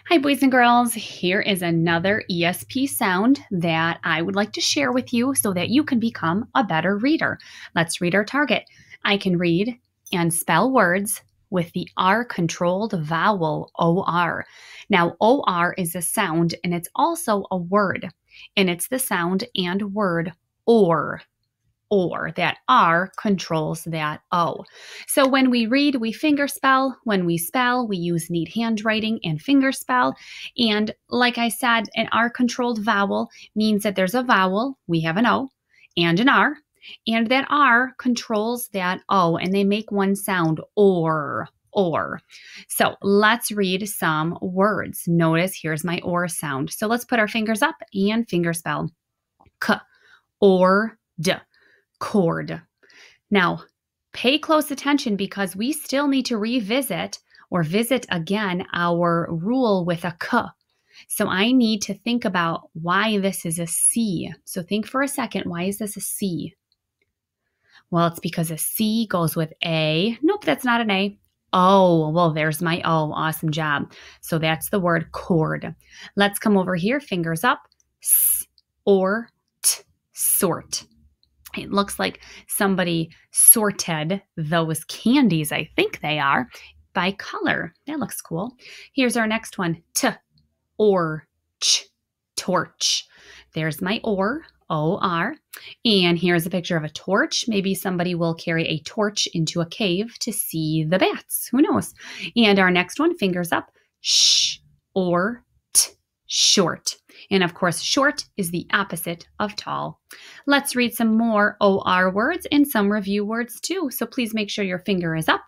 Hi, boys and girls. Here is another ESP sound that I would like to share with you so that you can become a better reader. Let's read our target. I can read and spell words with the R-controlled vowel OR. Now, OR is a sound and it's also a word, and it's the sound and word or. That R controls that O. So when we read, we finger spell. When we spell, we use neat handwriting and finger spell. And like I said, an R controlled vowel means that there's a vowel, we have an O, and an R, and that R controls that O, and they make one sound, or. So let's read some words. Notice here's my or sound. So let's put our fingers up and finger spell. K, or, d. Cord. Now, pay close attention because we still need to revisit or visit again our rule with a K. So I need to think about why this is a C. So think for a second, why is this a C? Well, it's because a C goes with A. Nope, that's not an A. Oh, well, there's my O. Awesome job. So that's the word cord. Let's come over here, fingers up. S, or, t, sort. It looks like somebody sorted those candies, I think they are, by color. That looks cool. Here's our next one. T, or, ch, torch. There's my or, O-R. And here's a picture of a torch. Maybe somebody will carry a torch into a cave to see the bats. Who knows? And our next one, fingers up. Sh, or, t, short. And of course, short is the opposite of tall. Let's read some more OR words and some review words too. So please make sure your finger is up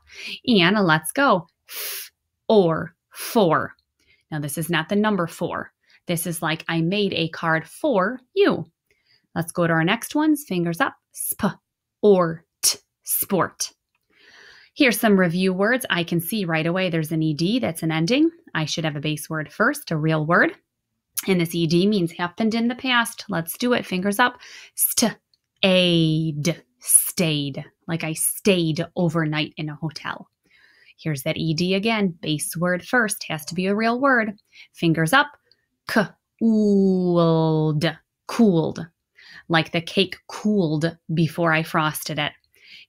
and let's go. F, or, for. Now this is not the number 4. This is like I made a card for you. Let's go to our next ones. Fingers up. Sp, or, t, sport. Here's some review words. I can see right away there's an ED, that's an ending. I should have a base word first, a real word. And this ED means happened in the past. Let's do it. Fingers up. Stayed. Stayed. Like I stayed overnight in a hotel. Here's that ED again. Base word first. Has to be a real word. Fingers up. Cooled. Cooled. Like the cake cooled before I frosted it.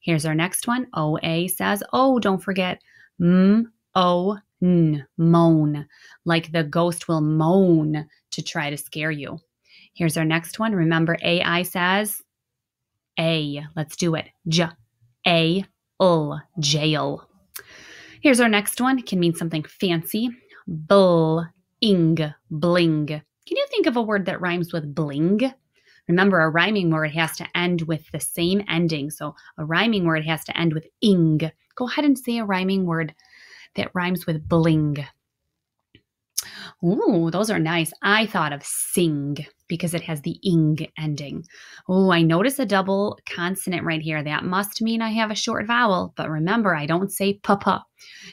Here's our next one. OA says, oh, don't forget. M-O-N. Moan. Like the ghost will moan to try to scare you. Here's our next one. Remember, AI says A. Let's do it. J-A-L. Jail. Here's our next one. It can mean something fancy. Bling. Bling. Can you think of a word that rhymes with bling? Remember, a rhyming word has to end with the same ending. So a rhyming word has to end with ing. Go ahead and say a rhyming word that rhymes with bling. Ooh, those are nice. I thought of sing because it has the ing ending. Oh, I notice a double consonant right here. That must mean I have a short vowel, but remember, I don't say pa-pa.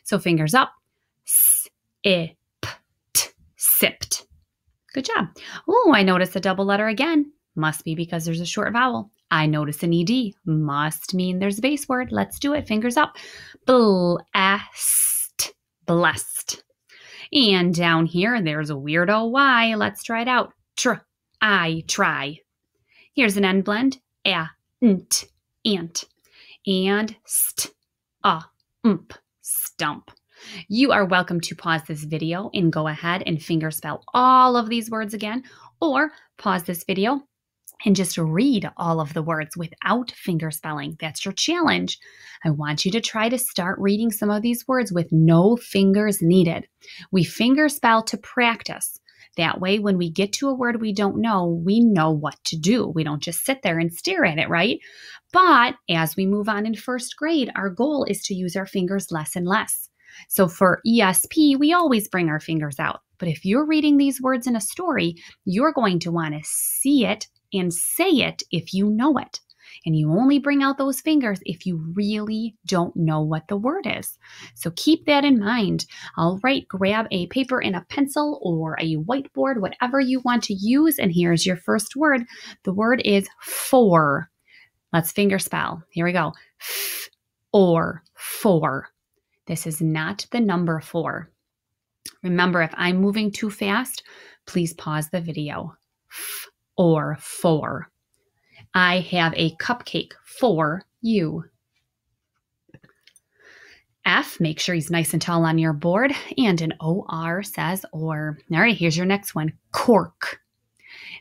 So fingers up. S-I-P-T, sipped. Good job. Oh, I notice a double letter again. Must be because there's a short vowel. I notice an ED. Must mean there's a base word. Let's do it. Fingers up. Blessed. Blessed. And down here, there's a weird O-Y. Let's try it out. I try. Here's an end blend. Ant, ant. And stump. You are welcome to pause this video and go ahead and finger spell all of these words again, or pause this video and just read all of the words without finger spelling. That's your challenge. I want you to try to start reading some of these words with no fingers needed. We finger spell to practice. That way, when we get to a word we don't know, we know what to do. We don't just sit there and stare at it, right? But as we move on in first grade, our goal is to use our fingers less and less. So for ESP, we always bring our fingers out. But if you're reading these words in a story, you're going to want to see it and say it if you know it. And you only bring out those fingers if you really don't know what the word is. So keep that in mind. All right, grab a paper and a pencil or a whiteboard, whatever you want to use. And here's your first word. The word is for. Let's finger spell. Here we go. F, or, for. This is not the number 4. Remember, if I'm moving too fast, please pause the video. F or for. I have a cupcake for you. F, make sure he's nice and tall on your board. And an OR says or. All right, here's your next one. Cork.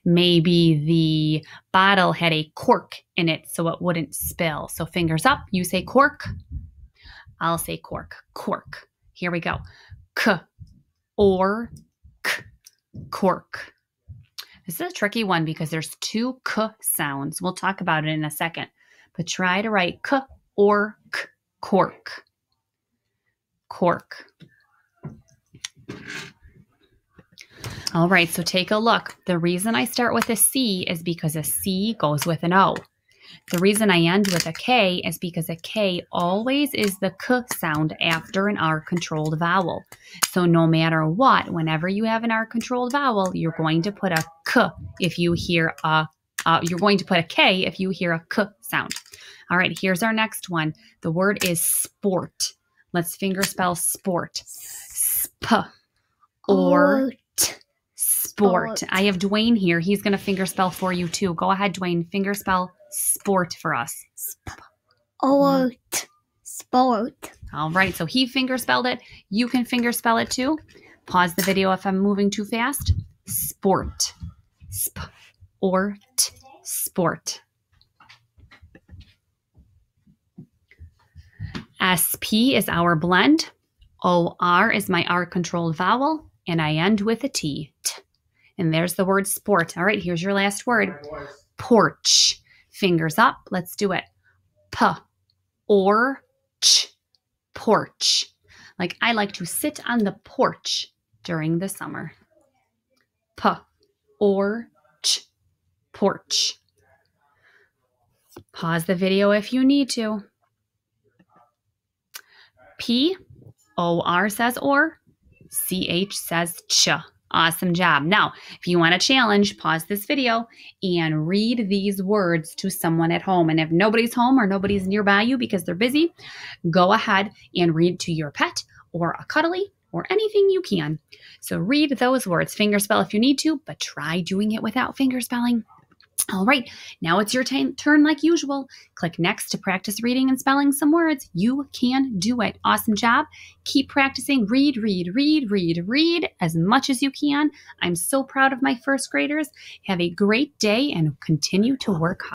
Maybe the bottle had a cork in it so it wouldn't spill. So fingers up, you say cork. I'll say cork. Cork. Here we go. K or k. Cork. This is a tricky one because there's two k sounds. We'll talk about it in a second. But try to write k or k. Cork. Cork. All right, so take a look. The reason I start with a C is because a C goes with an O. The reason I end with a K is because a K always is the K sound after an R-controlled vowel. So no matter what, whenever you have an R-controlled vowel, you're going to put a K if you hear you're going to put a K if you hear a K sound. All right, here's our next one. The word is sport. Let's finger spell sport. Sp or t. Sport. I have Dwayne here. He's going to finger spell for you too. Go ahead, Dwayne. Finger spell sport for us. Sport. Sport. All right, so he finger spelled it. You can finger spell it too. Pause the video if I'm moving too fast. Sport. Sp or t. Sport. SP is our blend. OR is my R-controlled vowel. And I end with a T. T. And there's the word sport. All right, here's your last word. Porch. Fingers up. Let's do it. P or ch. Porch. Like I like to sit on the porch during the summer. P or ch. Porch. Pause the video if you need to. P, OR says or, CH says ch. Awesome job. Now, if you want a challenge, pause this video and read these words to someone at home. And if nobody's home or nobody's nearby you because they're busy, go ahead and read to your pet or a cuddly or anything you can. So read those words. Finger spell if you need to, but try doing it without finger spelling. All right, now it's your turn like usual. Click next to practice reading and spelling some words. You can do it. Awesome job. Keep practicing. Read, read, read, read, read as much as you can. I'm so proud of my first graders. Have a great day and continue to work hard.